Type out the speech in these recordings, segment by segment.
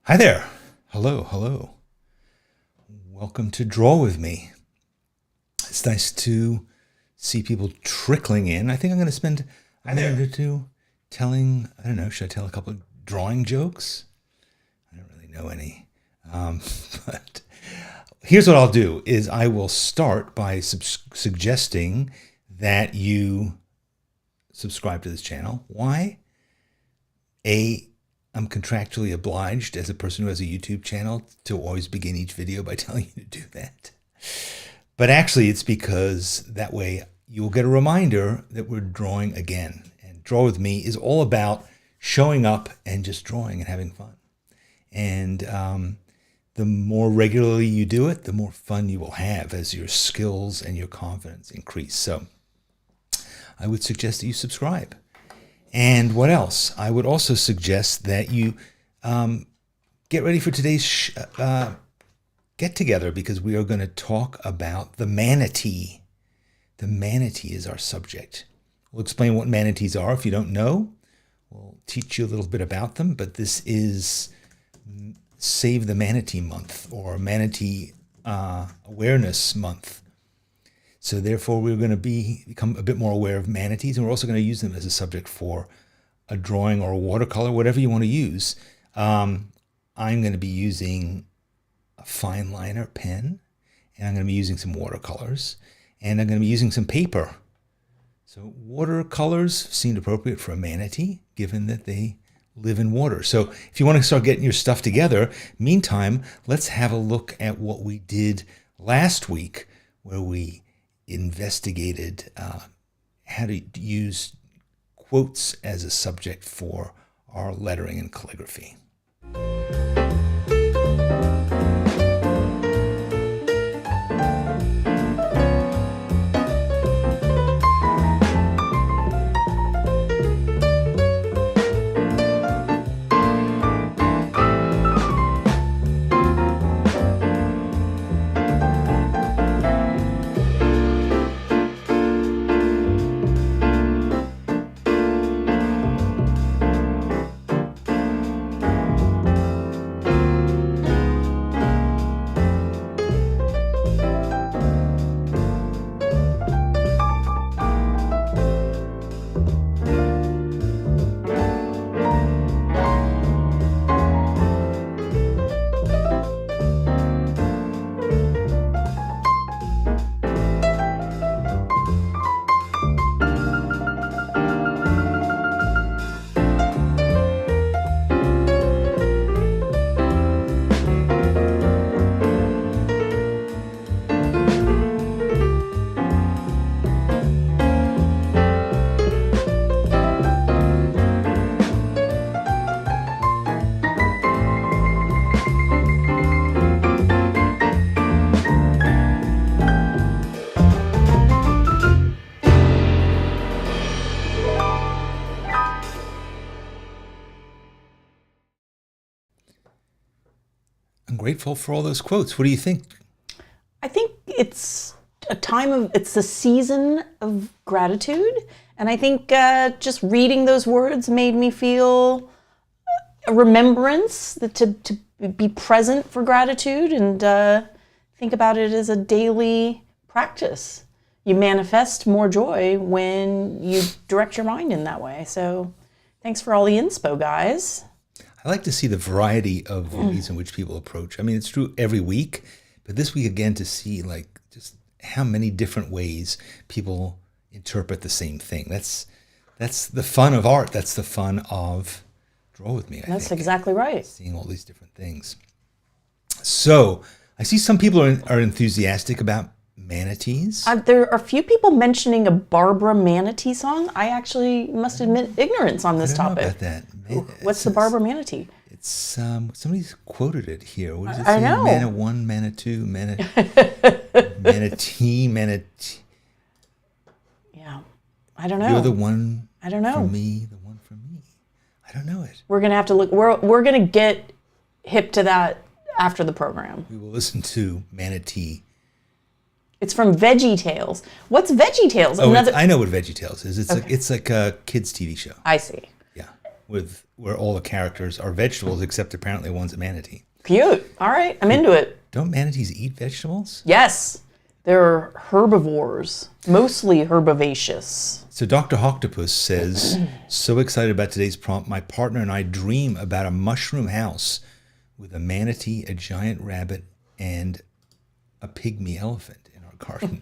Hi there. Hello, hello. Welcome to Draw With Me. It's nice to see people trickling in. I think I'm going to spend a minute or two telling, I don't know, should I tell a couple of drawing jokes? I don't really know any. But here's what I'll do is I will start by suggesting that you subscribe to this channel. Why? I'm contractually obliged as a person who has a YouTube channel to always begin each video by telling you to do that. But actually, it's because that way you'll get a reminder that we're drawing again. And Draw With Me is all about showing up and just drawing and having fun. And the more regularly you do it, the more fun you will have as your skills and your confidence increase. So I would suggest that you subscribe. And what else? I would also suggest that you get ready for today's get-together, because we are going to talk about the manatee. The manatee is our subject. We'll explain what manatees are if you don't know. We'll teach you a little bit about them, but this is Save the Manatee Month, or Manatee Awareness Month. So therefore, we're going to become a bit more aware of manatees, and we're also going to use them as a subject for a drawing or a watercolor, whatever you want to use. I'm going to be using a fine liner pen, and I'm going to be using some watercolors, and I'm going to be using some paper. So watercolors seemed appropriate for a manatee, given that they live in water. So if you want to start getting your stuff together, meantime, let's have a look at what we did last week, where we investigated how to use quotes as a subject for our lettering and calligraphy. I'm grateful for all those quotes. What do you think? I think it's it's the season of gratitude. And I think just reading those words made me feel a remembrance to be present for gratitude, and think about it as a daily practice. You manifest more joy when you direct your mind in that way. So thanks for all the inspo, guys. I like to see the variety of ways in which people approach. I mean, it's true every week, but this week again, to see like just how many different ways people interpret the same thing. That's the fun of art. That's the fun of Draw With Me, I That's think. exactly right. Seeing all these different things. So I see some people are enthusiastic about manatees. There are a few people mentioning a Barbara Manatee song. I actually must admit ignorance on this I don't know topic. about that. What's the Barbara Manatee? It's somebody's quoted it here. What does it I say? know. Mana 1, Mana 2, Manatee. Yeah, I don't know. You're the one I don't know. for me, the one for me. I don't know it. We're gonna have to look. We're gonna get hip to that after the program. We will listen to Manatee. It's from VeggieTales. What's VeggieTales? Oh, I know what VeggieTales is. It's like a kids' TV show. I see. Yeah, where all the characters are vegetables, except apparently one's a manatee. Cute. All right, I'm into it. Don't manatees eat vegetables? Yes, they're herbivores, mostly herbivaceous. So Dr. Octopus says, so excited about today's prompt. My partner and I dream about a mushroom house with a manatee, a giant rabbit, and a pygmy elephant in our garden.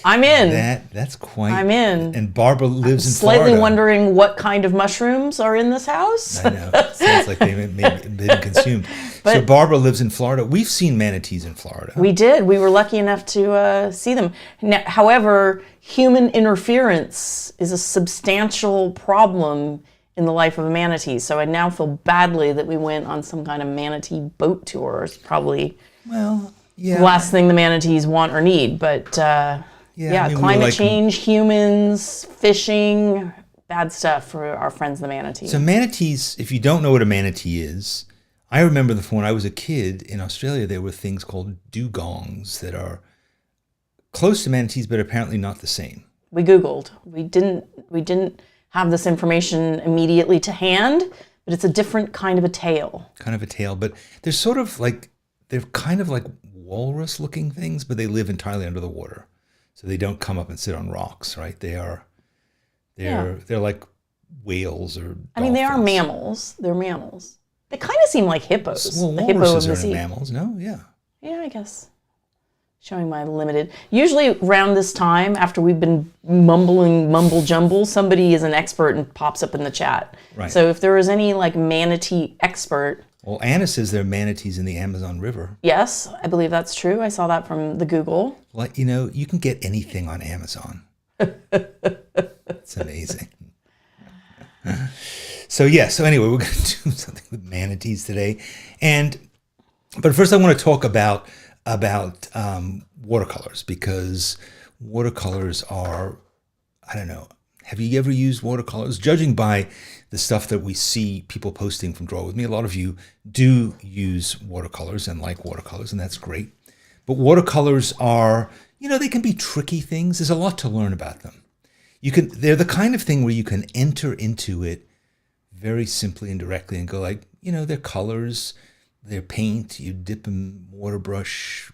I'm in. That's quite. I'm in. And Barbara lives in Slightly Florida. wondering what kind of mushrooms are in this house. I know. It sounds like they've been consumed. So Barbara lives in Florida. We've seen manatees in Florida. We did. We were lucky enough to see them. Now, however, human interference is a substantial problem in the life of a manatee. So I now feel badly that we went on some kind of manatee boat tour. It's probably the last thing the manatees want or need. But I mean, climate change, humans, fishing, bad stuff for our friends the manatee. So manatees, if you don't know what a manatee is, I remember when I was a kid in Australia, there were things called dugongs that are close to manatees, but apparently not the same. We Googled. We didn't have this information immediately to hand, but it's a different kind of a tail. But they're kind of like walrus-looking things, but they live entirely under the water. So they don't come up and sit on rocks, right? They're like whales or dolphins. I mean, they are mammals. They're mammals. They kind of seem like hippos. Well, the hippo walruses of the are sea. mammals, no? Yeah. Yeah, I guess. Showing my limited. Usually around this time, after we've been mumble jumble, somebody is an expert and pops up in the chat. Right. So if there is any like manatee expert. Well, Anna says there are manatees in the Amazon River. Yes, I believe that's true. I saw that from the Google. Well, you can get anything on Amazon. It's amazing. So anyway, we're going to do something with manatees today. But first I want to talk about watercolors, because watercolors are, I don't know, have you ever used watercolors? Judging by the stuff that we see people posting from Draw With Me, a lot of you do use watercolors and like watercolors, and that's great. But watercolors are, they can be tricky things. There's a lot to learn about them. They're the kind of thing where you can enter into it very simply and directly and go like, they're colors, they're paint, you dip in water brush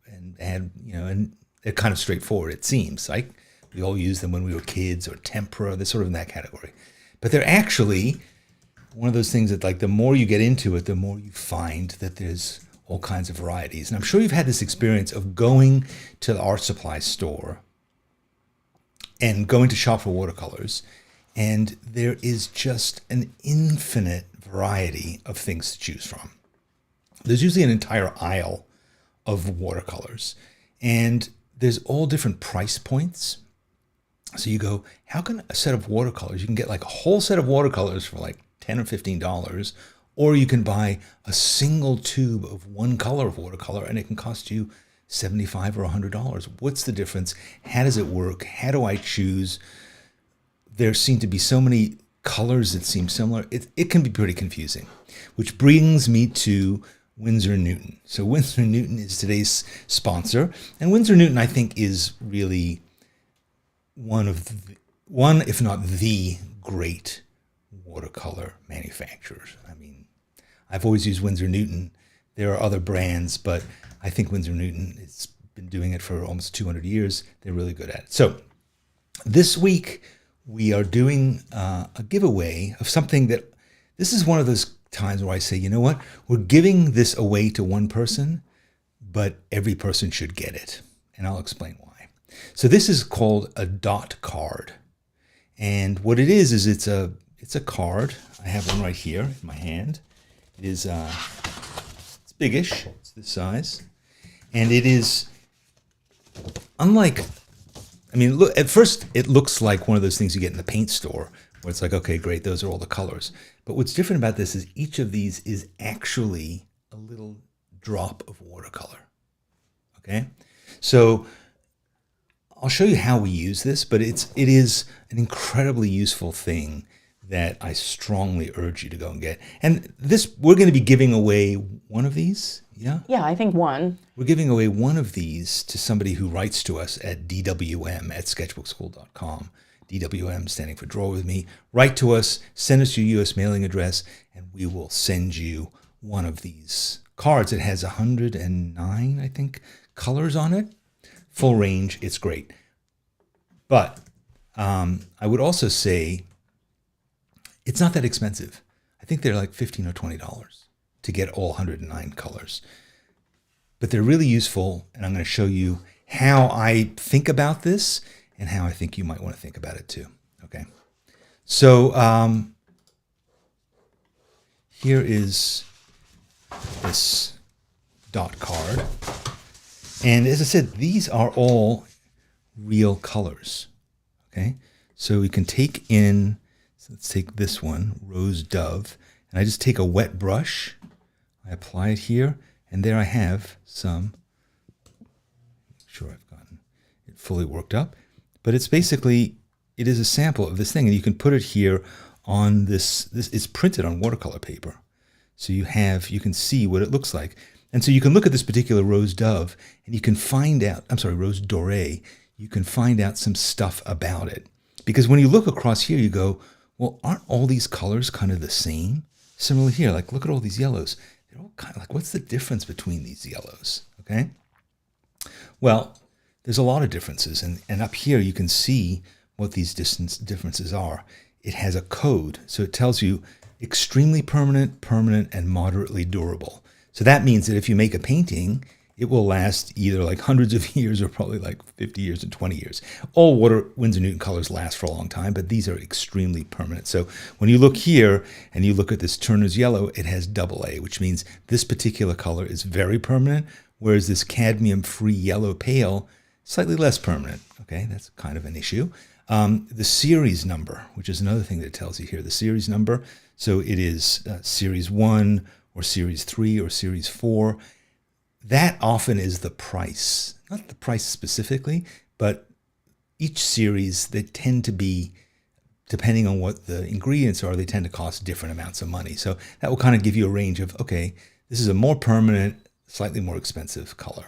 and add, and they're kind of straightforward, it seems. Like we all use them when we were kids, or tempera, they're sort of in that category. But they're actually one of those things that, like, the more you get into it, the more you find that there's all kinds of varieties. And I'm sure you've had this experience of going to the art supply store and going to shop for watercolors, and there is just an infinite variety of things to choose from. There's usually an entire aisle of watercolors, and there's all different price points. So you go, how can a set of watercolors, you can get like a whole set of watercolors for like $10 or $15, or you can buy a single tube of one color of watercolor and it can cost you $75 or $100. What's the difference? How does it work? How do I choose? There seem to be so many colors that seem similar. It can be pretty confusing, which brings me to Winsor Newton. So Winsor Newton is today's sponsor, and Winsor Newton, I think, is really one, if not the great watercolor manufacturers. I mean, I've always used Winsor Newton. There are other brands, but I think Winsor Newton has been doing it for almost 200 years. They're really good at it. So this week we are doing a giveaway of something that, this is one of those times where I say, you know what, we're giving this away to one person, but every person should get it. And I'll explain why. So this is called a dot card. And what it is it's a card. I have one right here in my hand. It is, it's biggish, it's this size. And it is, unlike, I mean, look, at first it looks like one of those things you get in the paint store, where it's like, okay, great, those are all the colors. But what's different about this is each of these is actually a little drop of watercolor. Okay? So I'll show you how we use this, but it is an incredibly useful thing that I strongly urge you to go and get. And this, we're going to be giving away one of these. Yeah? Yeah, I think one. We're giving away one of these to somebody who writes to us at dwm@sketchbookschool.com. DWM standing for Draw With Me. Write to us, send us your U.S. mailing address, and we will send you one of these cards. It has 109, I think, colors on it. Full range. It's great. But I would also say it's not that expensive. I think they're like $15 or $20 to get all 109 colors. But they're really useful, and I'm going to show you how I think about this and how I think you might want to think about it too. Okay. So here is this dot card. And as I said, these are all real colors. Okay. So we can take in, so let's take this one, Rose Dove, and I just take a wet brush, I apply it here, and there I have some, make sure I've gotten it fully worked up, but it's basically, it is a sample of this thing, and you can put it here on this is printed on watercolor paper. So you can see what it looks like. And so you can look at this particular Rose Dove, and you can find out, Rose Doré, you can find out some stuff about it. Because when you look across here, you go, well, aren't all these colors kind of the same? Similarly here, like look at all these yellows. They're all kind of like, what's the difference between these yellows? Okay. Well, there's a lot of differences. And up here, you can see what these differences are. It has a code. So it tells you extremely permanent, permanent, and moderately durable. So that means that if you make a painting, it will last either like hundreds of years or probably like 50 years and 20 years. All Winsor Newton colors last for a long time, but these are extremely permanent. So when you look here and you look at this Turner's Yellow, it has AA, which means this particular color is very permanent, whereas this cadmium-free yellow pale, slightly less permanent. Okay, that's kind of an issue. The series number, which is another thing that it tells you here, the series number. So it is series 1 or series 3 or series 4. That often is the price, not the price specifically, but each series, they tend to be, depending on what the ingredients are, they tend to cost different amounts of money. So that will kind of give you a range of, okay, this is a more permanent, slightly more expensive color.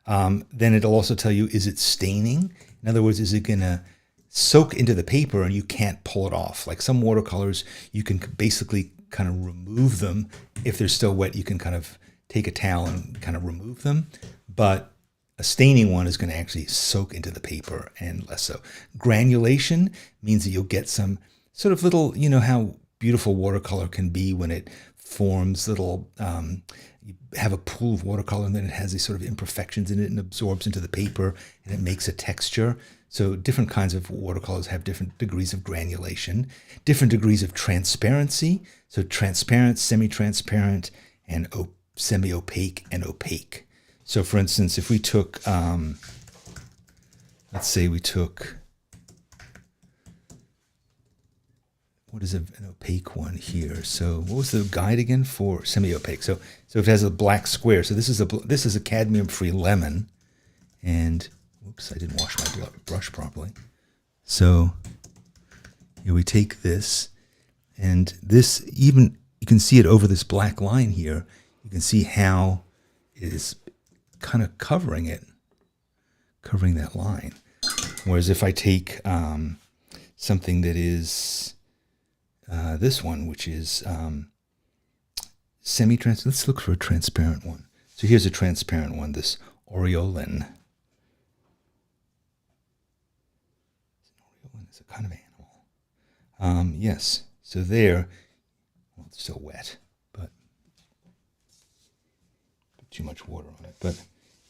Then it'll also tell you, is it staining? In other words, is it going to soak into the paper and you can't pull it off? Like some watercolors, you can basically kind of remove them. If they're still wet, you can kind of take a towel and kind of remove them. But a staining one is going to actually soak into the paper and less so. Granulation means that you'll get some sort of little, you know how beautiful watercolor can be when it forms little, you have a pool of watercolor and then it has these sort of imperfections in it and absorbs into the paper and it makes a texture. So different kinds of watercolors have different degrees of granulation, different degrees of transparency. So transparent, semi-transparent, and semi-opaque and opaque. So for instance, if we took, let's say we took, what is an opaque one here? So what was the guide again for semi-opaque? So it has a black square. So this is a cadmium-free lemon, and whoops, I didn't wash my brush properly. So here we take this, and this even, you can see it over this black line here. You can see how it is kind of covering that line. Whereas if I take something that is this one, which is semi-transparent, let's look for a transparent one. So here's a transparent one, this Aureolin. Aureolin is a kind of animal. Yes, so there, well, it's still wet, but too much water on it, but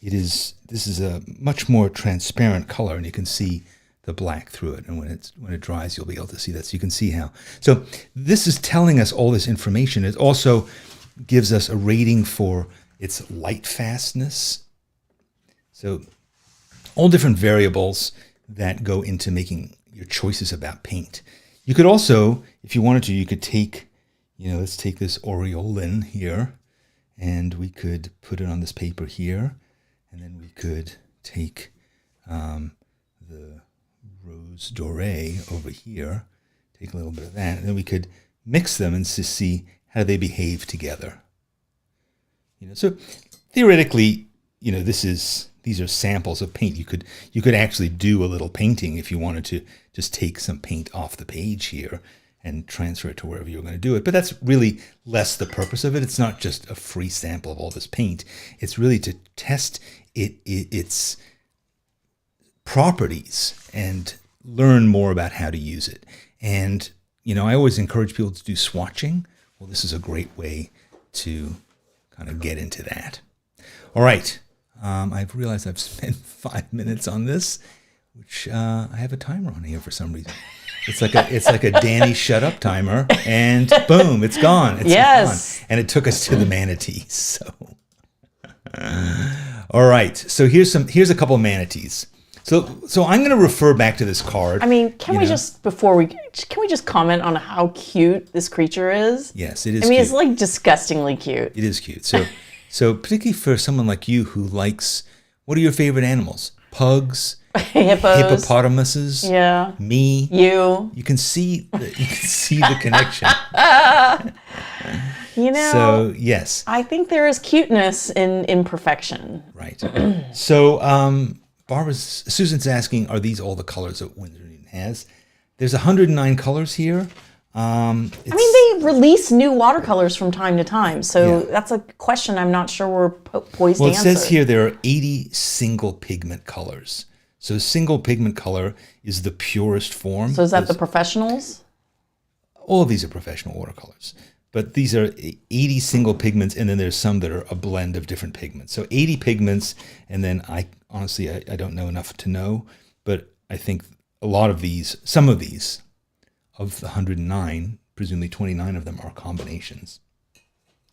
this is a much more transparent color, and you can see the black through it, and when it dries, you'll be able to see that. So you can see how. So this is telling us all this information. It also gives us a rating for its light fastness. So all different variables that go into making your choices about paint. You could also, if you wanted to, you could take, let's take this Aureolin here, and we could put it on this paper here, and then we could take the Rose Doré over here, take a little bit of that, and then we could mix them and just see how they behave together. So theoretically, these these are samples of paint. You could actually do a little painting if you wanted to just take some paint off the page here and transfer it to wherever you're going to do it. But that's really less the purpose of it. It's not just a free sample of all this paint. It's really to test its properties and learn more about how to use it. And, I always encourage people to do swatching. Well, this is a great way to kind of get into that. All right. I've realized I've spent 5 minutes on this, which I have a timer on here for some reason. It's like a Danny shut up timer, and boom, it's gone. It's Yes. gone. And it took us to the manatees. So, all right. So here's a couple of manatees. So I'm going to refer back to this card. I mean, can we just comment on how cute this creature is? Yes, it is. I mean, cute. it's like disgustingly cute. It is cute. So particularly for someone like you who likes, what are your favorite animals? Pugs, Hippos, hippopotamuses. Yeah. Me. You. You can see the connection. So yes. I think there is cuteness in imperfection. Right. So Susan's asking, are these all the colors that Winsor Newton has? There's 109 colors here. I mean, they release new watercolors from time to time, so that's a question I'm not sure we're poised to answer. Well, it says here there are 80 single pigment colors. So single pigment color is the purest form. So is that the professionals? All of these are professional watercolors. But these are 80 single pigments, and then there's some that are a blend of different pigments. So 80 pigments, and then I don't know enough to know, but I think some of these, of the 109, presumably 29 of them are combinations.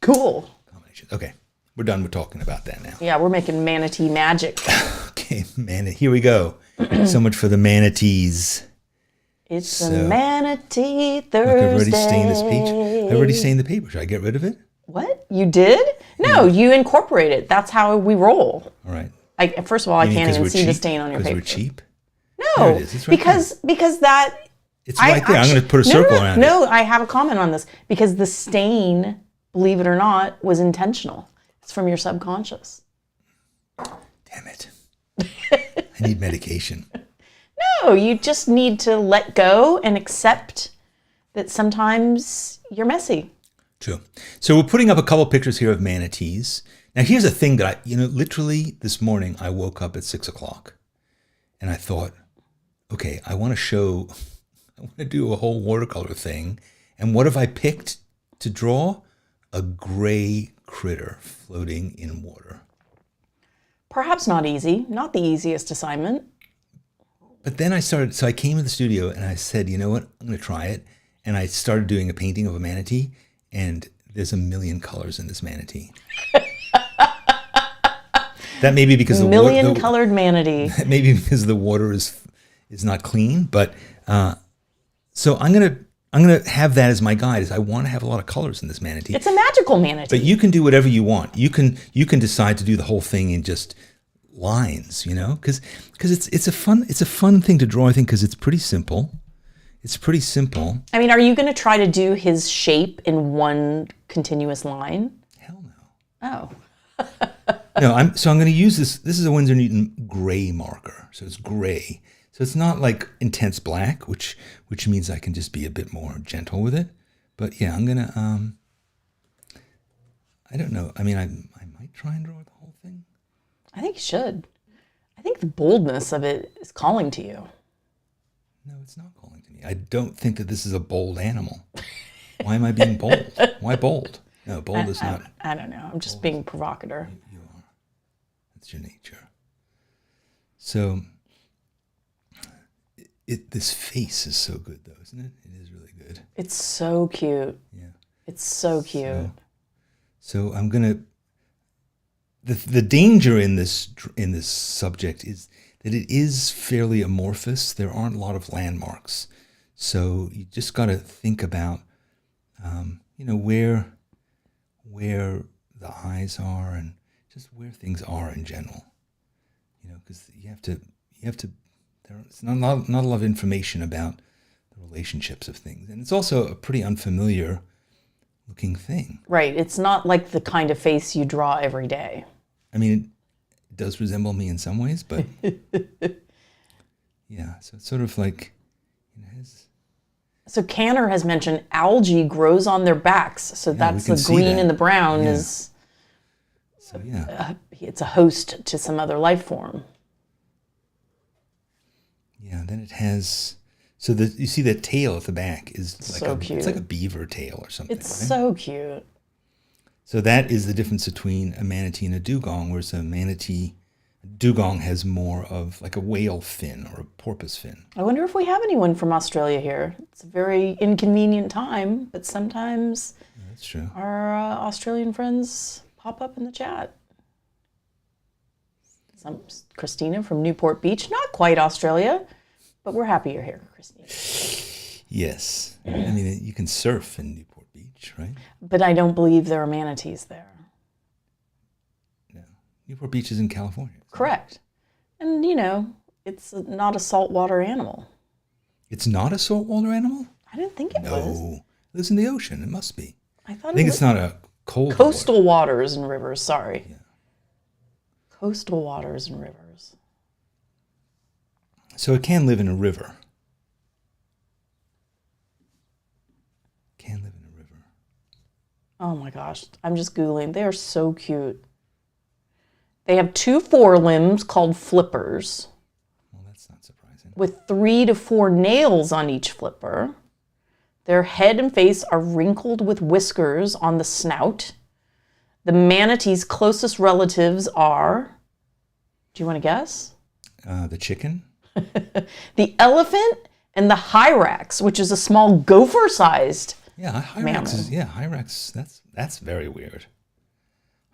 Cool. Combinations. Okay, we're done with talking about that now. Yeah, we're making manatee magic. Okay, here we go. So much for the manatees. It's a manatee Thursday. Look, I've already stained this page. I've already stained the paper. Should I get rid of it? What? You did? No, you incorporate it. That's how we roll. All right. First of all, I can't even see the stain on your paper. Because we're cheap? No, There it is. It's right because that... It's right there. I'm going to put a circle around it. No, I have a comment on this. Because the stain, believe it or not, was intentional. It's from your subconscious. Damn it. I need medication. No, you just need to let go and accept that sometimes you're messy. True. So we're putting up a couple pictures here of manatees. Now here's a thing that literally this morning I woke up at 6 o'clock and I thought, okay, I want to do a whole watercolor thing. And what have I picked to draw? A gray critter floating in water. Perhaps not easy, not the easiest assignment. But then I came to the studio and I said, you know what, I'm going to try it. And I started doing a painting of a manatee, and there's a million colors in this manatee. That may be because colored manatee. Maybe because the water is not clean, but so I'm gonna have that as my guide. Is I want to have a lot of colors in this manatee. It's a magical manatee. But you can do whatever you want. You can decide to do the whole thing in just lines, because it's a fun thing to draw. I think because it's pretty simple. It's pretty simple. I mean, are you going to try to do his shape in one continuous line? Hell no. Oh. No, I'm going to use this. This is a Winsor Newton gray marker, so it's gray. So it's not like intense black, which means I can just be a bit more gentle with it. But yeah, I'm gonna. I don't know. I mean, I might try and draw the whole thing. I think you should. I think the boldness of it is calling to you. No, it's not calling to me. I don't think that this is a bold animal. Why am I being bold? Why bold? No, bold is not. I don't know. I'm just being provocateur. You are. That's your nature. So, this face is so good, though, isn't it? It is really good. It's so cute. Yeah. It's so cute. So I'm gonna. The danger in this subject is that it is fairly amorphous. There aren't a lot of landmarks, so you just got to think about, where the eyes are and just where things are in general. Because you have to. There's not a lot of information about the relationships of things, and it's also a pretty unfamiliar looking thing. Right. It's not like the kind of face you draw every day. I mean, it does resemble me in some ways, but yeah. So it's sort of like, So Canner has mentioned algae grows on their backs. So that's the green and the brown is. So yeah. It's a host to some other life form. Yeah. Then it has. So you see that tail at the back is like so cute. It's like a beaver tail or something. It's so cute. So that is the difference between a manatee and a dugong, whereas dugong has more of like a whale fin or a porpoise fin. I wonder if we have anyone from Australia here. It's a very inconvenient time, but sometimes that's true. Our Australian friends pop up in the chat. Christina from Newport Beach, not quite Australia, but we're happy you're here, Christina. Yes. I mean, you can surf in Newport Beach, right? But I don't believe there are manatees there. No. Newport Beach is in California. Correct. And, it's not a saltwater animal. It's not a saltwater animal? I didn't think it was. No. It lives in the ocean. It must be. I think it's not a coastal waters and rivers, sorry. Yeah. Coastal waters and rivers. So it can live in a river. Can live in a river. Oh my gosh, I'm just Googling. They are so cute. They have 2 forelimbs called flippers. Well, that's not surprising. With 3 to 4 nails on each flipper. Their head and face are wrinkled with whiskers on the snout. The manatee's closest relatives are, do you want to guess? The chicken. The elephant and the hyrax, which is a small gopher-sized hyrax. Hyrax. That's very weird.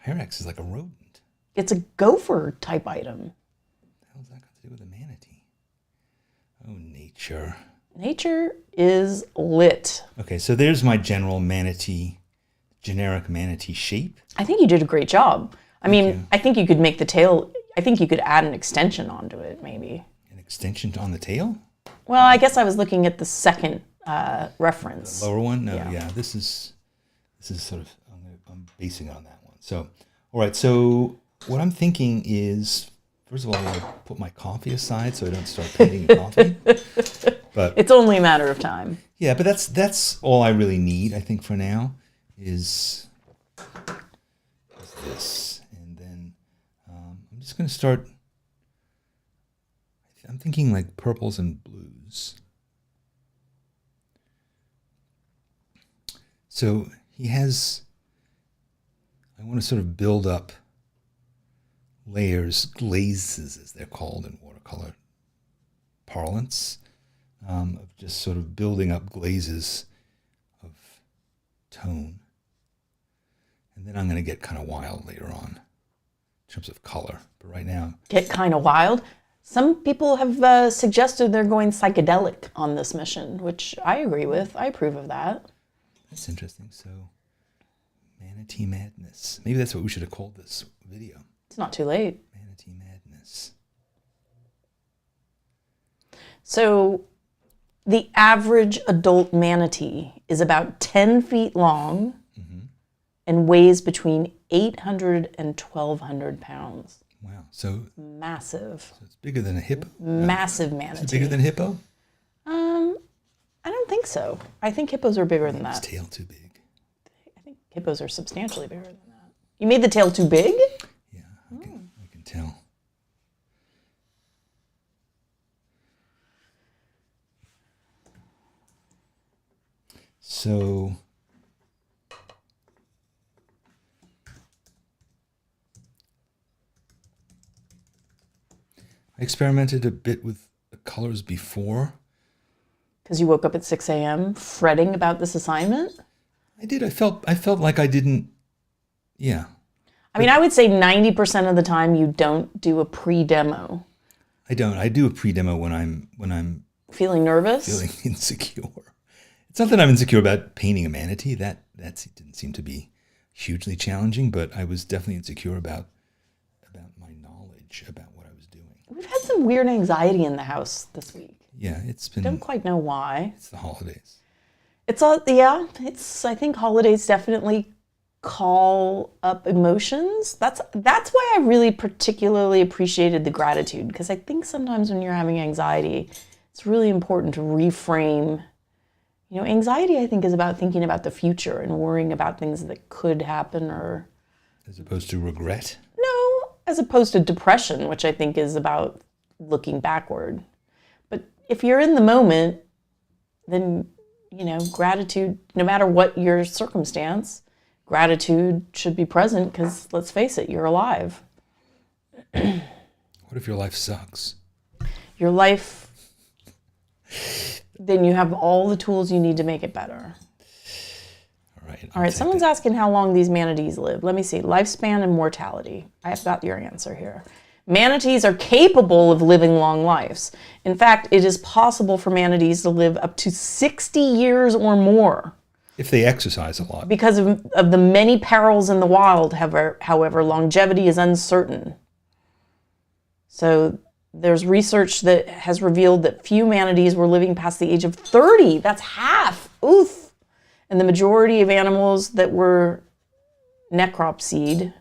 Hyrax is like a rodent. It's a gopher type item. What the hell's that got to do with a manatee? Oh, nature. Nature is lit. Okay, so there's my generic manatee shape. I think you did a great job. I think you could make the tail, I think you could add an extension onto it, maybe. An extension on the tail? Well, I guess I was looking at the second reference. The lower one? No, yeah. This is sort of, I'm basing it on that one. So, all right, so what I'm thinking is, first of all, I want to put my coffee aside so I don't start painting coffee. But it's only a matter of time. Yeah, but that's all I really need, I think, for now, is this. And then I'm just going to start, I'm thinking like purples and blues. So I want to sort of build up layers, glazes as they're called in watercolor parlance, of just sort of building up glazes of tone. And then I'm going to get kind of wild later on in terms of color. But right now... Get kind of wild? Some people have suggested they're going psychedelic on this mission, which I agree with. I approve of that. That's interesting. So, Manatee Madness. Maybe that's what we should have called this video. It's not too late. Manatee Madness. So, the average adult manatee is about 10 feet long and weighs between 800 and 1,200 pounds. Wow. So massive. So it's bigger than a hippo? Massive manatee. Is it bigger than a hippo? I don't think so. I think hippos are bigger than that. Its tail too big. I think hippos are substantially bigger than that. You made the tail too big? Yeah, I can tell. So I experimented a bit with the colors before. Because you woke up at 6 a.m. fretting about this assignment? I did. I felt like I didn't. Yeah. I mean, I would say 90% of the time you don't do a pre-demo. I don't. I do a pre-demo when I'm feeling nervous, feeling insecure. It's not that I'm insecure about painting a manatee. That didn't seem to be hugely challenging, but I was definitely insecure about my knowledge about what I was doing. We've had some weird anxiety in the house this week. Yeah, it's been... Don't quite know why. It's the holidays. It's all, yeah, I think holidays definitely call up emotions. That's why I really particularly appreciated the gratitude, because I think sometimes when you're having anxiety, it's really important to reframe. You know, anxiety, I think, is about thinking about the future and worrying about things that could happen, or As opposed to regret? no, as opposed to depression, which I think is about looking backward. But if you're in the moment, then, you know, gratitude, no matter what your circumstance, gratitude should be present, because let's face it, you're alive. What if your life sucks? Your life, then you have all the tools you need to make it better. All right, someone's asking how long these manatees live. Let me see. Lifespan and mortality. I've got your answer here. Manatees are capable of living long lives. In fact, it is possible for manatees to live up to 60 years or more. If they exercise a lot. Because of the many perils in the wild, however, longevity is uncertain. So there's research that has revealed that few manatees were living past the age of 30. That's half. Oof. And the majority of animals that were necropsied,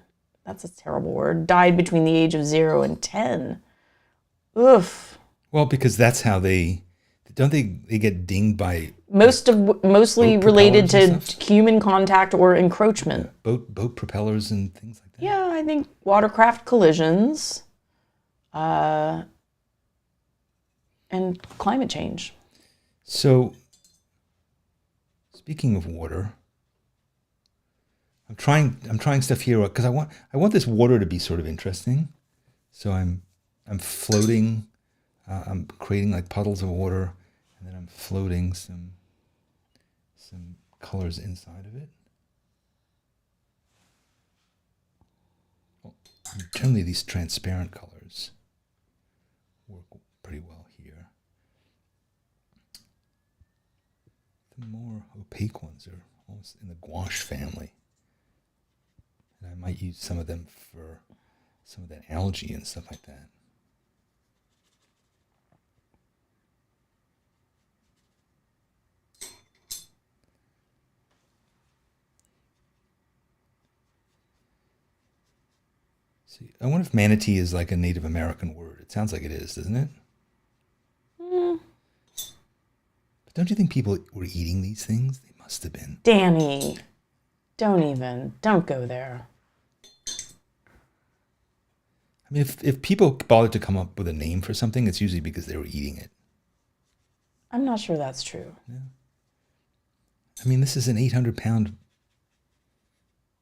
that's a terrible word, died between the age of 0 and 10. Oof. Well, because that's how they get dinged by mostly related to human contact or encroachment. Boat propellers and things like that. Yeah, I think watercraft collisions, and climate change. So, speaking of water, I'm trying stuff here because I want this water to be sort of interesting. So I'm floating. I'm creating like puddles of water, and then I'm floating some colors inside of it. Well, generally, these transparent colors work pretty well here. The more opaque ones are almost in the gouache family. And I might use some of them for some of that algae and stuff like that. See, I wonder if manatee is like a Native American word. It sounds like it is, doesn't it? But don't you think people were eating these things? They must have been. Danny, don't go there. I mean, if people bothered to come up with a name for something, it's usually because they were eating it. I'm not sure that's true. Yeah. I mean, this is an 800-pound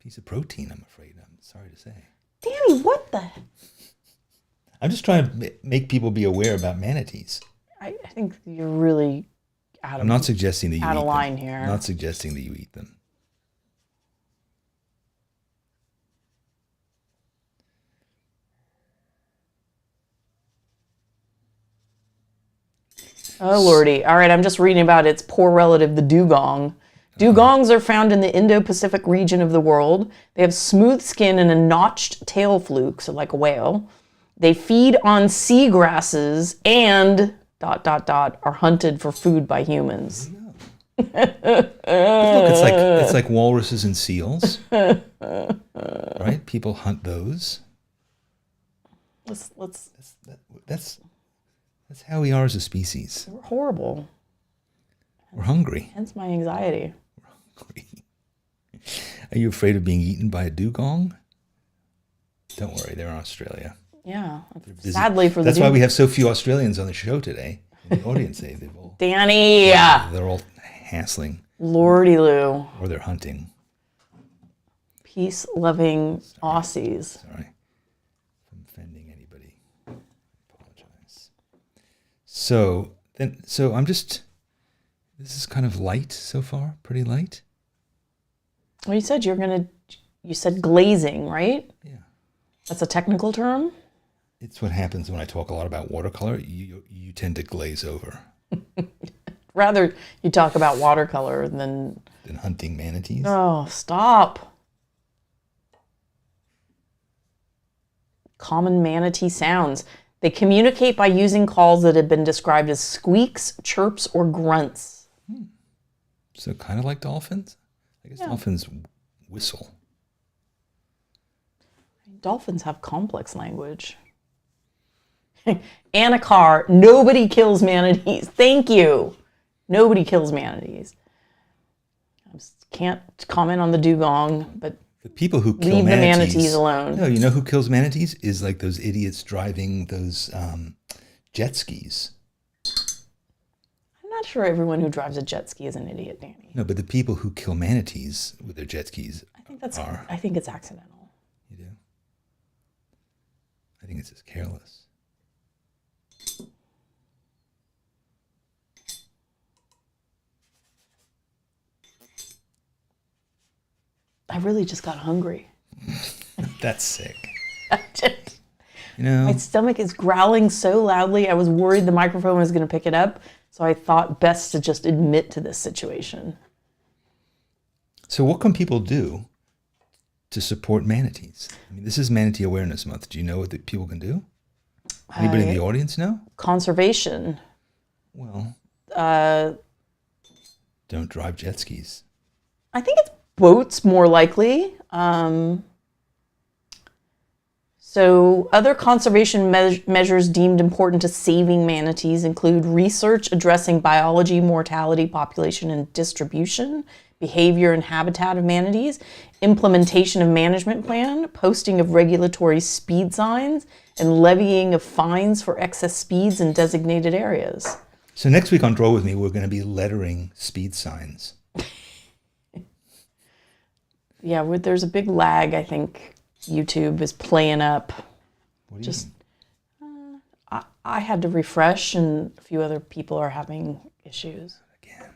piece of protein, I'm afraid. I'm sorry to say. Danny, what the? I'm just trying to make people be aware about manatees. I think you're really I'm not suggesting that you eat them. out of line here. I'm not suggesting that you eat them. Oh, Lordy. All right, I'm just reading about its poor relative, the dugong. Dugongs are found in the Indo-Pacific region of the world. They have smooth skin and a notched tail fluke, so like a whale. They feed on seagrasses and ... are hunted for food by humans. But look, it's like walruses and seals, right? People hunt those. That's how we are as a species. We're horrible. We're hungry. Hence my anxiety. We're hungry. Are you afraid of being eaten by a dugong? Don't worry, they're in Australia. Yeah. Sadly for That's why we have so few Australians on the show today. In the audience, they've all... Danny! They're all hassling. Lordy Lou. Or they're hunting. Peace-loving Aussies. Sorry. If I'm offending anybody, I apologize. So I'm just... This is kind of light so far. Pretty light. Well, you said you said glazing, right? Yeah. That's a technical term? It's what happens when I talk a lot about watercolor. You tend to glaze over. Rather you talk about watercolor than hunting manatees. Oh, stop. Common manatee sounds. They communicate by using calls that have been described as squeaks, chirps, or grunts. So kind of like dolphins? I guess dolphins whistle. Dolphins have complex language. And a car. Nobody kills manatees. Thank you. Nobody kills manatees. I just can't comment on the dugong, but the people who kill leave the manatees, manatees alone. No, you know who kills manatees? Is like those idiots driving those jet skis. I'm not sure everyone who drives a jet ski is an idiot, Danny. No, but the people who kill manatees with their jet skis I think it's accidental. You do? I think it's just careless. I really just got hungry. That's sick. You My know, stomach is growling so loudly. I was worried the microphone was going to pick it up, so I thought best to just admit to this situation. so what can people do to support manatees? I mean, this is Manatee Awareness Month. Do you know what the people can do? Anybody in the audience know? Conservation. Well, don't drive jet skis. I think it's boats more likely. So other conservation measures deemed important to saving manatees include research addressing biology, mortality, population, and distribution, behavior and habitat of manatees, implementation of management plan, posting of regulatory speed signs, and levying of fines for excess speeds in designated areas. So next week on Draw With Me, we're going to be lettering speed signs. Yeah, there's a big lag, I think. YouTube is playing up. What do you mean? I had to refresh, and a few other people are having issues. Again.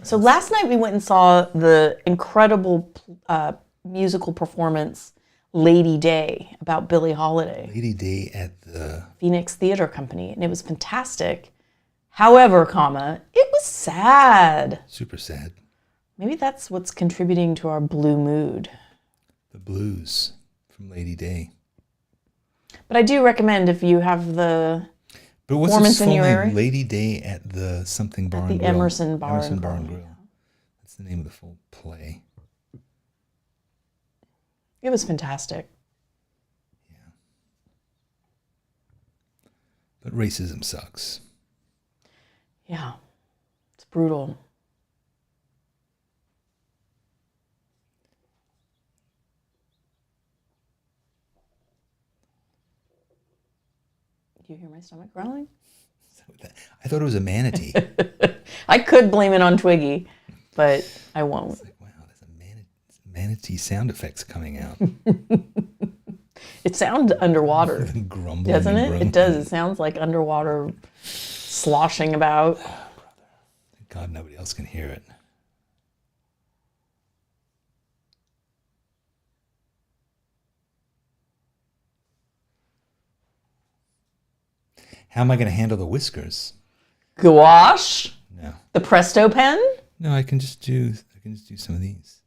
So last night we went and saw the incredible musical performance Lady Day about Billie Holiday. Lady Day at the Phoenix Theater Company, and it was fantastic. However, it was sad. super sad. Maybe that's what's contributing to our blue mood. The blues from Lady Day. But I do recommend if you have the But what's performance this in full your name? area. Lady Day at the something bar The and grill. Emerson Bar and Bar Grill, and Grill. That's the name of the full play. It was fantastic. Yeah. But racism sucks. Yeah, it's brutal. Do you hear my stomach growling? I thought it was a manatee. I could blame it on Twiggy, but I won't. It's like, wow, there's a manatee sound effects coming out. It sounds underwater, Grumbling, doesn't and it? grumbling. It does. It sounds like underwater sloshing about. Thank God nobody else can hear it. How am I going to handle the whiskers? Gouache? No. The Presto pen? No, I can just do some of these.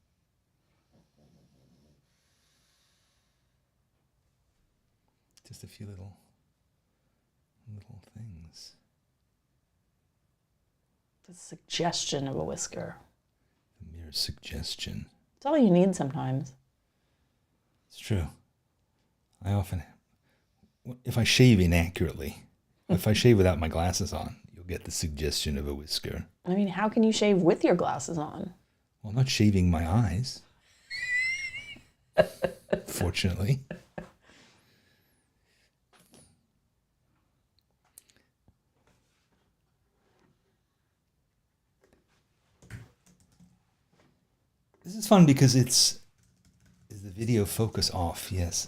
Just a few little things. The suggestion of a whisker. The mere suggestion. It's all you need sometimes. It's true. I often, if I shave inaccurately, if I shave without my glasses on, you'll get the suggestion of a whisker. I mean, how can you shave with your glasses on? Well, I'm not shaving my eyes. Fortunately. This is fun because is the video focus off? Yes.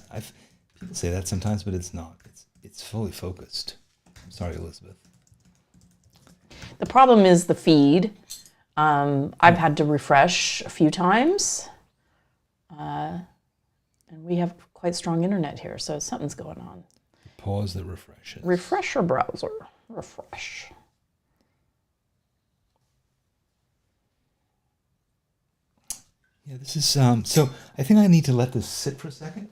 People say that sometimes, but it's not. It's fully focused. I'm sorry, Elizabeth. The problem is the feed. I've had to refresh a few times. And we have quite strong internet here, so something's going on. Pause the refreshes. Refresh your browser. Refresh. Yeah, this is so I think I need to let this sit for a second.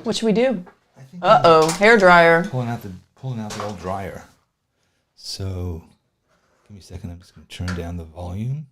What should we do? I think Uh-oh, hair dryer. pulling out the old dryer. So give me a second. I'm just going to turn down the volume.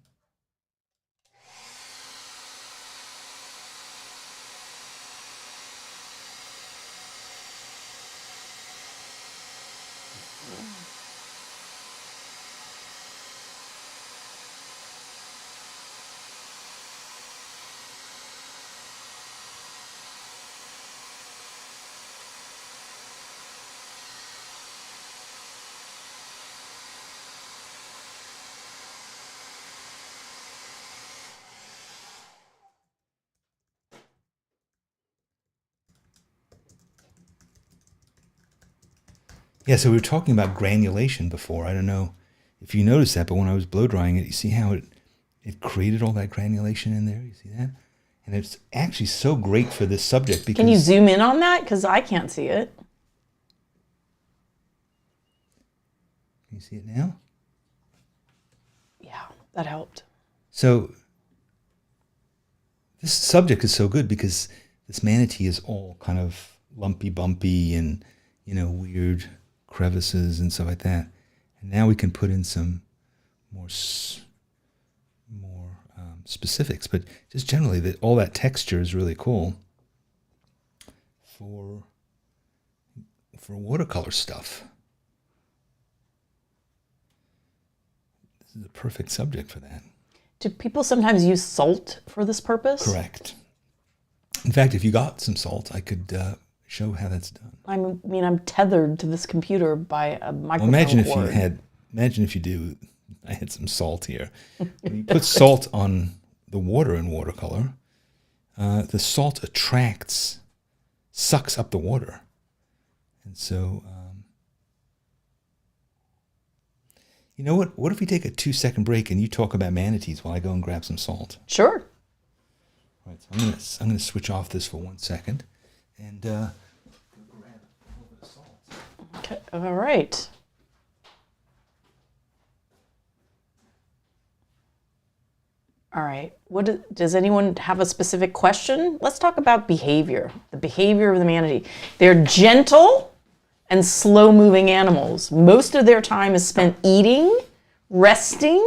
Yeah, so we were talking about granulation before. I don't know if you noticed that, but when I was blow drying it, you see how it created all that granulation in there? You see that? And it's actually so great for this subject because... Can you zoom in on that? Because I can't see it. Can you see it now? Yeah, that helped. So this subject is so good because this manatee is all kind of lumpy, bumpy, and, you know, weird crevices and stuff like that. And now we can put in some more specifics, but just generally, all that texture is really cool for watercolor stuff. This is a perfect subject for that. Do people sometimes use salt for this purpose? Correct. In fact, if you got some salt, I could show how that's done. I mean, I'm tethered to this computer by a microphone Well, imagine cord. imagine if you do. I had some salt here. When you put salt on the water in watercolor, the salt sucks up the water, and so you know what? What if we take a 2-second break and you talk about manatees while I go and grab some salt? Sure. All right, so I'm gonna switch off this for 1 second and grab a little bit of salt. Okay. All right. All right. Does anyone have a specific question? Let's talk about behavior. The behavior of the manatee. They're gentle and slow-moving animals. Most of their time is spent eating, resting,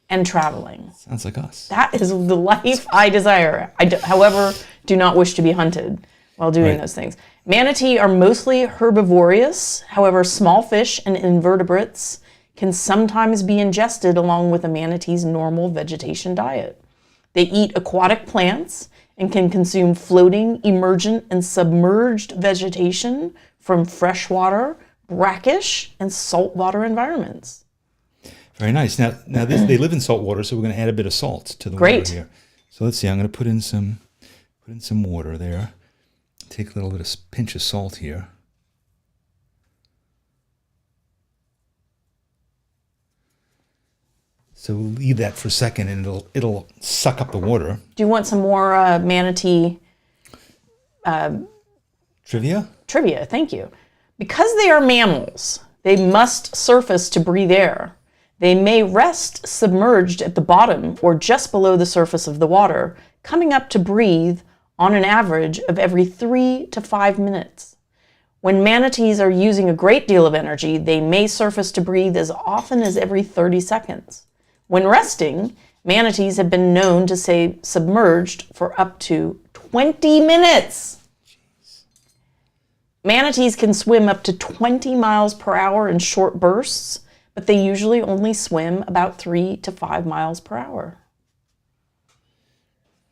and traveling. Sounds like us. That is the life I desire. However, do not wish to be hunted while doing those things. Manatee are mostly herbivorous. However, small fish and invertebrates can sometimes be ingested along with a manatee's normal vegetation diet. They eat aquatic plants and can consume floating, emergent, and submerged vegetation from freshwater, brackish, and saltwater environments. Very nice. Now they live in salt water, so we're going to add a bit of salt to the water here. So let's see. I'm going to put in some water there. Take a little bit of pinch of salt here. So we'll leave that for a second, and it'll suck up the water. Do you want some more manatee trivia? Trivia, thank you. Because they are mammals, they must surface to breathe air. They may rest submerged at the bottom or just below the surface of the water, coming up to breathe on an average of every 3 to 5 minutes. When manatees are using a great deal of energy, they may surface to breathe as often as every 30 seconds. When resting, manatees have been known to stay submerged for up to 20 minutes. Jeez. Manatees can swim up to 20 miles per hour in short bursts, but they usually only swim about 3 to 5 miles per hour.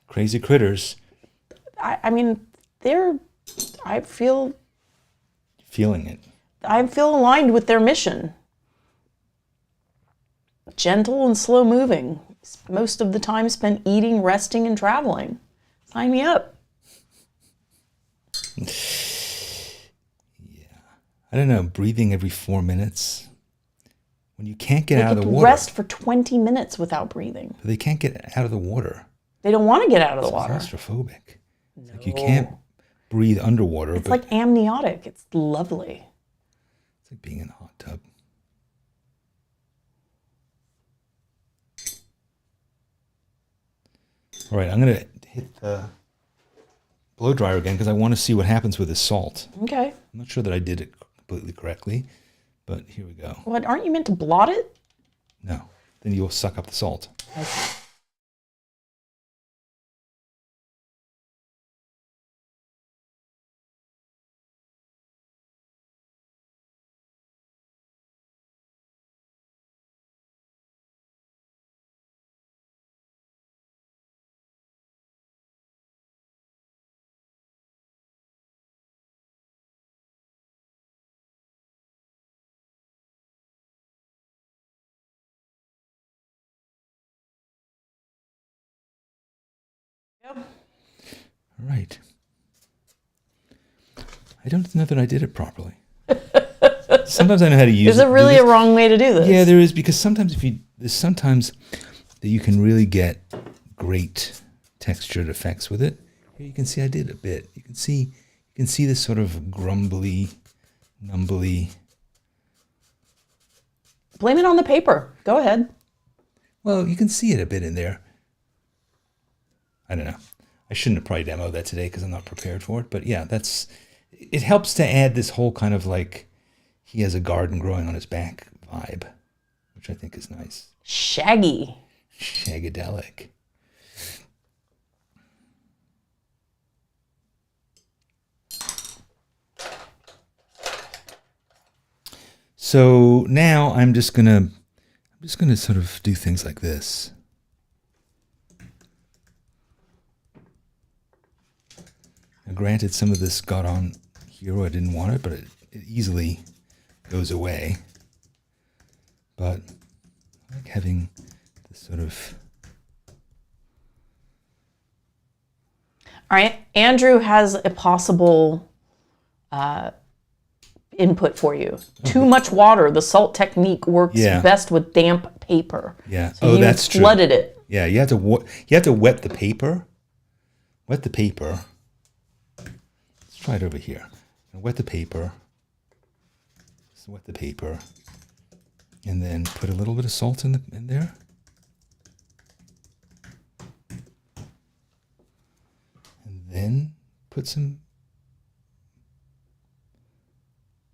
Crazy critters. I mean, I feel aligned with their mission. Gentle and slow moving. Most of the time spent eating, resting, and traveling. Sign me up. Yeah. I don't know, breathing every 4 minutes. When you can't get out of the water. Rest for 20 minutes without breathing. They can't get out of the water. They don't want to get out of the water. It's claustrophobic. No. Like you can't breathe underwater. It's like amniotic. It's lovely. It's like being in a hot tub. All right, I'm going to hit the blow dryer again because I want to see what happens with the salt. Okay. I'm not sure that I did it completely correctly, but here we go. What, aren't you meant to blot it? No, then you'll suck up the salt. I see. Yep. All right. I don't know that I did it properly. Sometimes I know how to use it. Is there really a wrong way to do this? Yeah, there is, because sometimes there's sometimes that you can really get great textured effects with it. Here you can see I did a bit. You can see this sort of grumbly, numbly. Blame it on the paper. Go ahead. Well, you can see it a bit in there. I don't know. I shouldn't have probably demoed that today because I'm not prepared for it. But yeah, it helps to add this whole kind of like he has a garden growing on his back vibe, which I think is nice. Shaggy. Shagadelic. So now I'm just gonna sort of do things like this. Now, granted, some of this got on here where I didn't want it, but it easily goes away. But I like having this sort of. All right. Andrew has a possible input for you. Too much water. The salt technique works best with damp paper. Yeah. So that's true. Flooded it. Yeah, you have to wet the paper. Wet the paper. Let's try it over here. Wet the paper. Just wet the paper, and then put a little bit of salt in there. And then put some.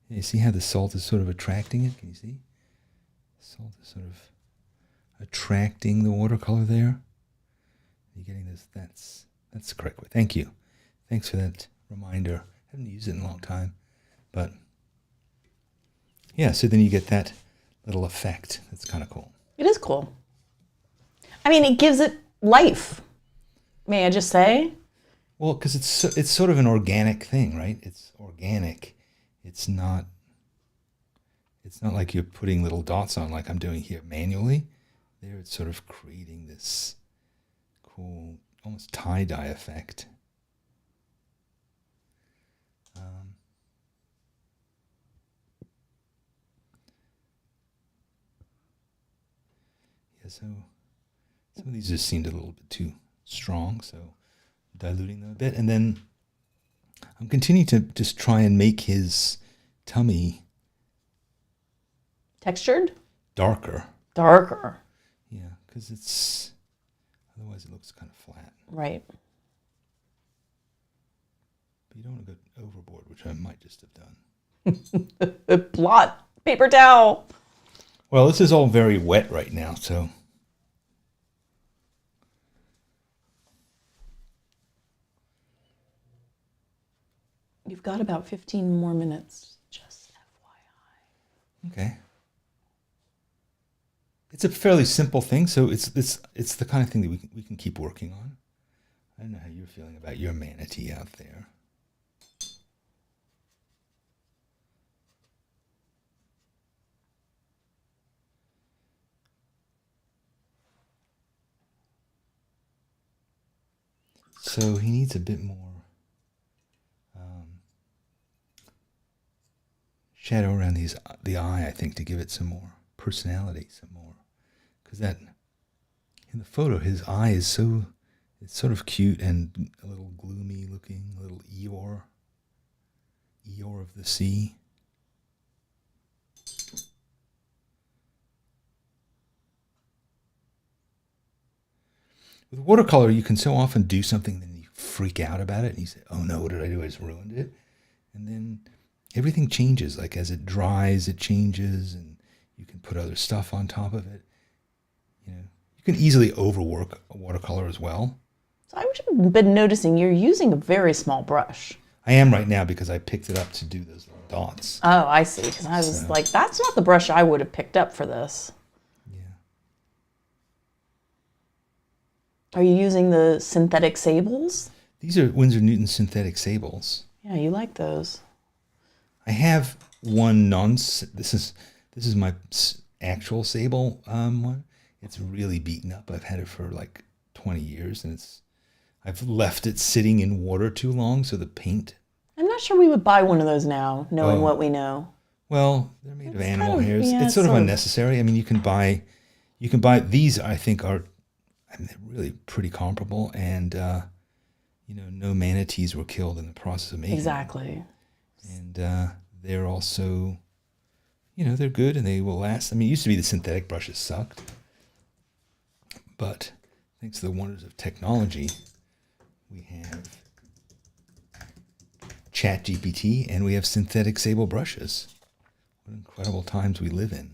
You see how the salt is sort of attracting it? Can you see? Salt is sort of attracting the watercolor there. You're getting this. That's the correct way. Thank you. Thanks for that reminder. I haven't used it in a long time, but yeah. So then you get that little effect. That's kind of cool. It is cool. I mean, it gives it life. May I just say? Well, because it's sort of an organic thing, right? It's organic. It's not like you're putting little dots on like I'm doing here manually. There it's sort of creating this cool, almost tie-dye effect. So some of these just seemed a little bit too strong, so diluting them a bit. And then I'm continuing to just try and make his tummy textured? Darker. Darker. Yeah, because otherwise it looks kind of flat. Right. But you don't want to go overboard, which I might just have done. Blot. Paper towel. Well, this is all very wet right now, so. You've got about 15 more minutes, just FYI. Okay. It's a fairly simple thing, so it's the kind of thing that we can keep working on. I don't know how you're feeling about your manatee out there. So he needs a bit more shadow around the eye, I think, to give it some more personality, some more. Because that, in the photo, his eye is it's sort of cute and a little gloomy looking, a little Eeyore of the sea. With watercolor, you can so often do something, then you freak out about it, and you say, "Oh no, what did I do? I just ruined it." And then everything changes. Like as it dries, it changes, and you can put other stuff on top of it. You know, you can easily overwork a watercolor as well. So I've been noticing you're using a very small brush. I am right now because I picked it up to do those little dots. Oh, I see. Because I was like, that's not the brush I would have picked up for this. Yeah. Are you using the synthetic sables? These are Winsor Newton synthetic sables. Yeah, you like those. I have one this is my actual sable one. It's really beaten up. I've had it for like 20 years, and I've left it sitting in water too long, so the paint. I'm not sure we would buy one of those now, knowing what we know. Well, they're made of animal hairs. Yeah, it's sort of unnecessary. I mean, you can buy these. I think they're really pretty comparable, and no manatees were killed in the process of making Exactly. them. And they're also, they're good and they will last. I mean, it used to be the synthetic brushes sucked, but thanks to the wonders of technology, we have ChatGPT and we have synthetic sable brushes. What incredible times we live in.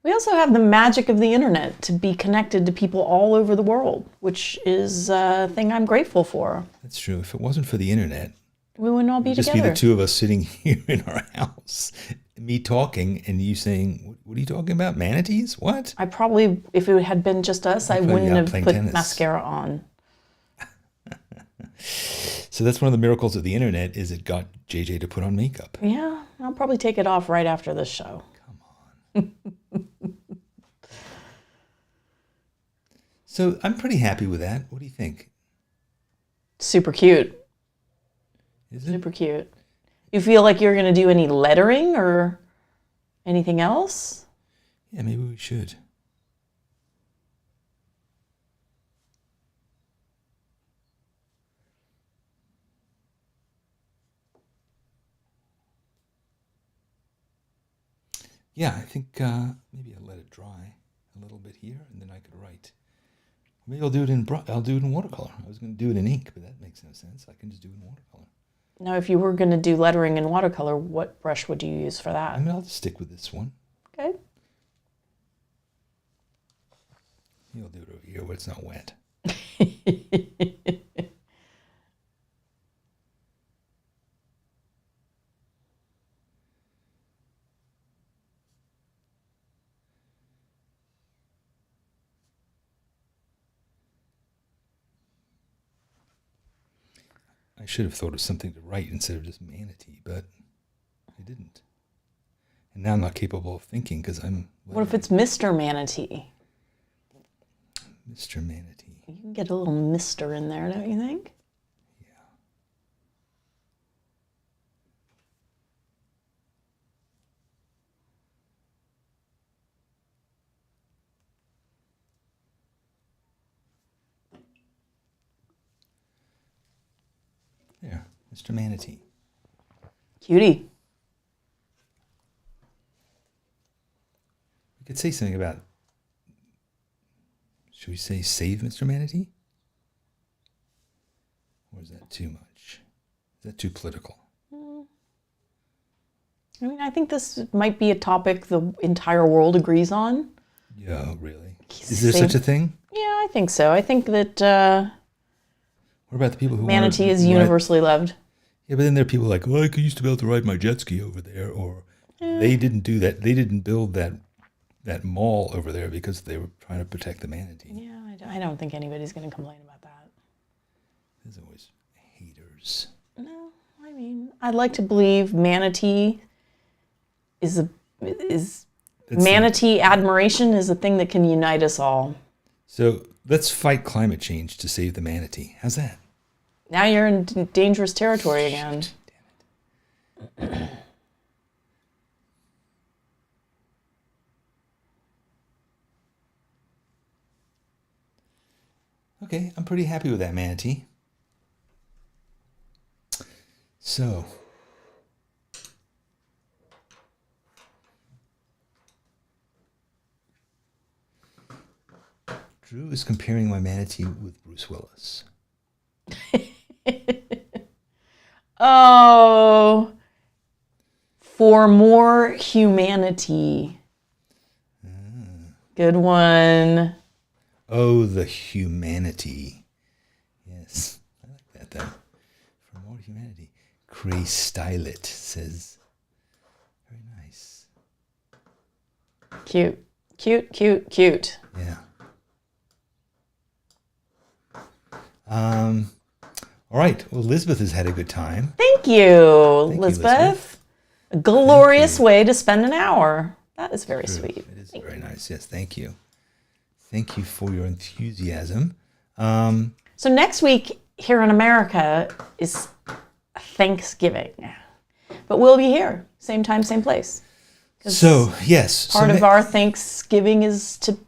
We also have the magic of the internet to be connected to people all over the world, which is a thing I'm grateful for. That's true. If it wasn't for the internet, we wouldn't all be it'd just together. be the two of us sitting here in our house, me talking and you saying, "What are you talking about? Manatees? What?" I probably, if it had been just us, I wouldn't have put mascara on. So that's one of the miracles of the internet, is it got JJ to put on makeup. Yeah, I'll probably take it off right after this show. Come on. So I'm pretty happy with that. What do you think? Super cute. Is it? Super cute. You feel like you're going to do any lettering or anything else? Yeah, maybe we should. Yeah, I think maybe I'll let it dry a little bit here, and then I could write. Maybe I'll do it in watercolor. I was going to do it in ink, but that makes no sense. I can just do it in watercolor. Now, if you were going to do lettering in watercolor, what brush would you use for that? I mean, I'll just stick with this one. Okay. You'll do it over here where it's not wet. I should have thought of something to write instead of just manatee, but I didn't. And now I'm not capable of thinking because I'm... What if it's Mr. Manatee? Mr. Manatee. You can get a little Mr. in there, don't you think? Yeah. There, Mr. Manatee. Cutie. We could say something about, should we say save Mr. Manatee? Or is that too much? Is that too political? I mean, I think this might be a topic the entire world agrees on. Yeah, really? Is there such a thing? Yeah, I think so. I think that What about the people who manatee is universally loved. Yeah, but then there are people like, well, I used to be able to ride my jet ski over there, or they didn't do that. They didn't build that mall over there because they were trying to protect the manatee. Yeah, I don't think anybody's going to complain about that. There's always haters. No, I mean, I'd like to believe manatee manatee admiration is a thing that can unite us all. So let's fight climate change to save the manatee. How's that? Now you're in dangerous territory again. Damn it. Okay, I'm pretty happy with that manatee. So, Drew is comparing my manatee with Bruce Willis. Oh, for more humanity. Good one. Oh, the humanity. Yes, I like that though. For more humanity. Cray Stylet says, very nice. Cute, cute, cute, cute. Yeah. All right. Well, Elizabeth has had a good time. Thank you, Elizabeth. A glorious way to spend an hour. That is very sweet. It is very nice. Yes, thank you. Thank you for your enthusiasm. So next week here in America is Thanksgiving. But we'll be here, same time, same place. So, yes. Part of our Thanksgiving is to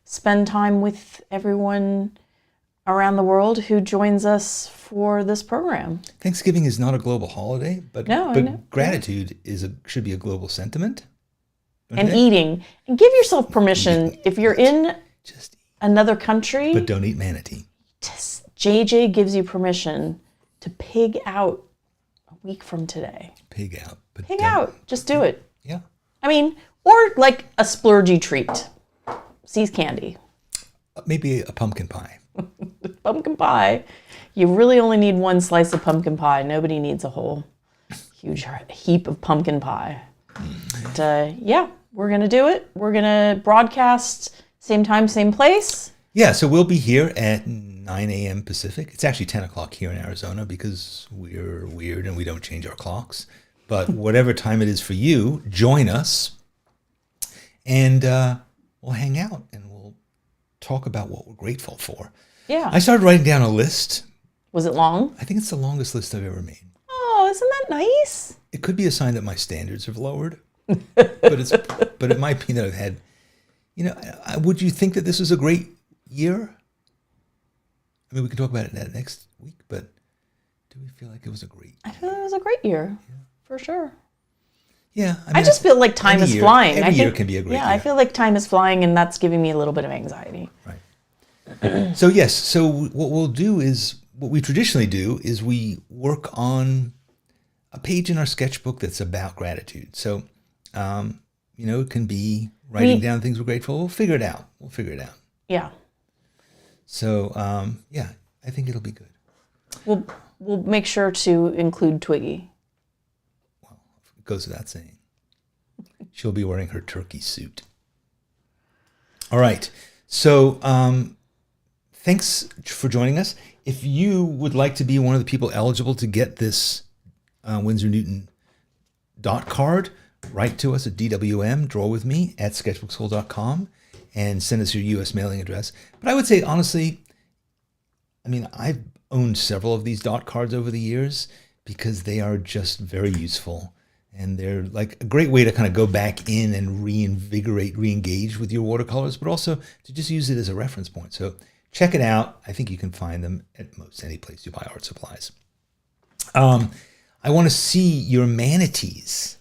spend time with everyone around the world who joins us for this program. Thanksgiving is not a global holiday, but gratitude should be a global sentiment. And eating. And give yourself permission, if you're in another country. But don't eat manatee. JJ gives you permission to pig out a week from today. Pig out. But pig out. Just do it. Yeah. I mean, or like a splurgy treat. See's candy. Maybe a pumpkin pie. Pumpkin pie. You really only need one slice of pumpkin pie. Nobody needs a whole huge heap of pumpkin pie. But, yeah, we're going to do it. We're going to broadcast same time, same place. Yeah, so we'll be here at 9 a.m. Pacific. It's actually 10 o'clock here in Arizona because we're weird and we don't change our clocks. But whatever time it is for you, join us and we'll hang out and we'll talk about what we're grateful for. Yeah. I started writing down a list. Was it long? I think it's the longest list I've ever made. Oh, isn't that nice? It could be a sign that my standards have lowered, but it might be that I've had, would you think that this was a great year? I mean, we can talk about it next week, but do we feel like it was a great year? I feel like it was a great year, for sure. Yeah. I just feel like time is flying. Every year can be a great year. Yeah, I feel like time is flying, and that's giving me a little bit of anxiety. Right. So, yes. So what we'll do is, what we traditionally do is we work on a page in our sketchbook that's about gratitude. So, it can be writing down things we're grateful. We'll figure it out. Yeah. So, I think it'll be good. We'll make sure to include Twiggy. Well, it goes without saying. She'll be wearing her turkey suit. All right. So, thanks for joining us. If you would like to be one of the people eligible to get this Winsor Newton dot card, write to us at DWM, draw with me at sketchbookschool.com, and send us your U.S. mailing address. But I would say, honestly, I've owned several of these dot cards over the years because they are just very useful. And they're like a great way to kind of go back in and re-engage with your watercolors, but also to just use it as a reference point. So check it out. I think you can find them at most any place you buy art supplies. I want to see your manatees.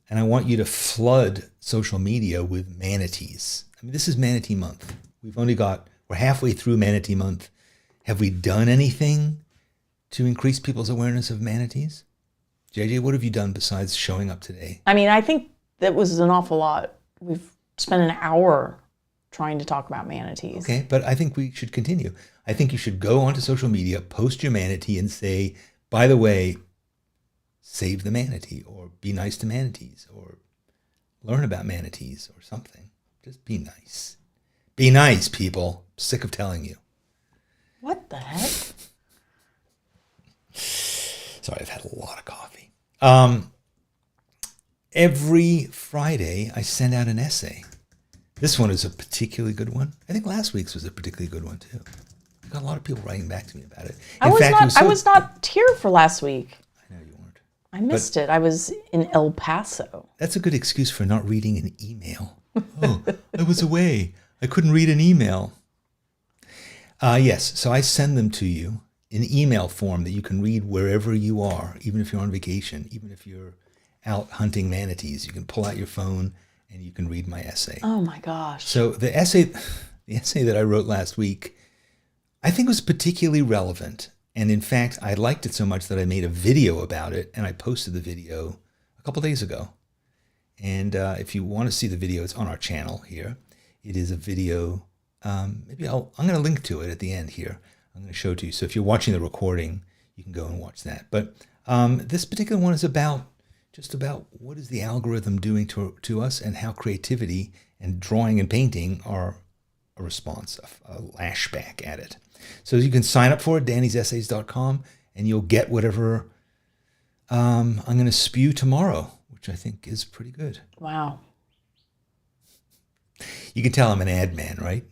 And I want you to flood social media with manatees. This is Manatee Month. We're halfway through Manatee Month. Have we done anything to increase people's awareness of manatees? JJ, what have you done besides showing up today? I think that was an awful lot. We've spent an hour trying to talk about manatees. Okay, but I think we should continue. I think you should go onto social media, post your manatee, and say, by the way, save the manatee, or be nice to manatees, or learn about manatees, or something. Just be nice. Be nice, people. I'm sick of telling you. What the heck? Sorry, I've had a lot of coffee. Every Friday, I send out an essay. This one is a particularly good one. I think last week's was a particularly good one, too. I got a lot of people writing back to me about it. I was not here for last week. I know you weren't. I missed it. I was in El Paso. That's a good excuse for not reading an email. Oh, I was away. I couldn't read an email. Yes, so I send them to you in email form that you can read wherever you are, even if you're on vacation, even if you're out hunting manatees. You can pull out your phone and you can read my essay. Oh my gosh. So the essay, the essay that I wrote last week, I think was particularly relevant. And in fact, I liked it so much that I made a video about it, and I posted the video a couple days ago. And if you want to see the video, it's on our channel here. It is a video. I'm going to link to it at the end here. I'm going to show it to you. So if you're watching the recording, you can go and watch that. But this particular one is about what is the algorithm doing to us, and how creativity and drawing and painting are a response, a lashback at it. So you can sign up for it, dannysessays.com, and you'll get whatever I'm going to spew tomorrow, which I think is pretty good. Wow. You can tell I'm an ad man, right?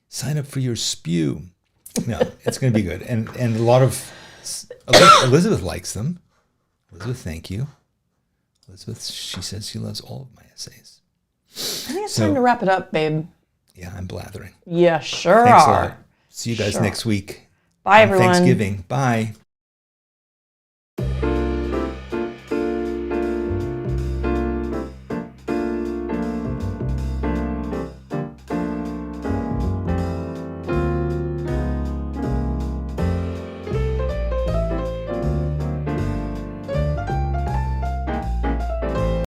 Sign up for your spew. No, it's going to be good. And a lot of, Elizabeth likes them. Elizabeth, thank you. Elizabeth, she says she loves all of my essays. I think it's time to wrap it up, babe. Yeah, I'm blathering. Yeah, sure Thanks are. a lot. See you guys next week. Bye, everyone. Thanksgiving. Bye.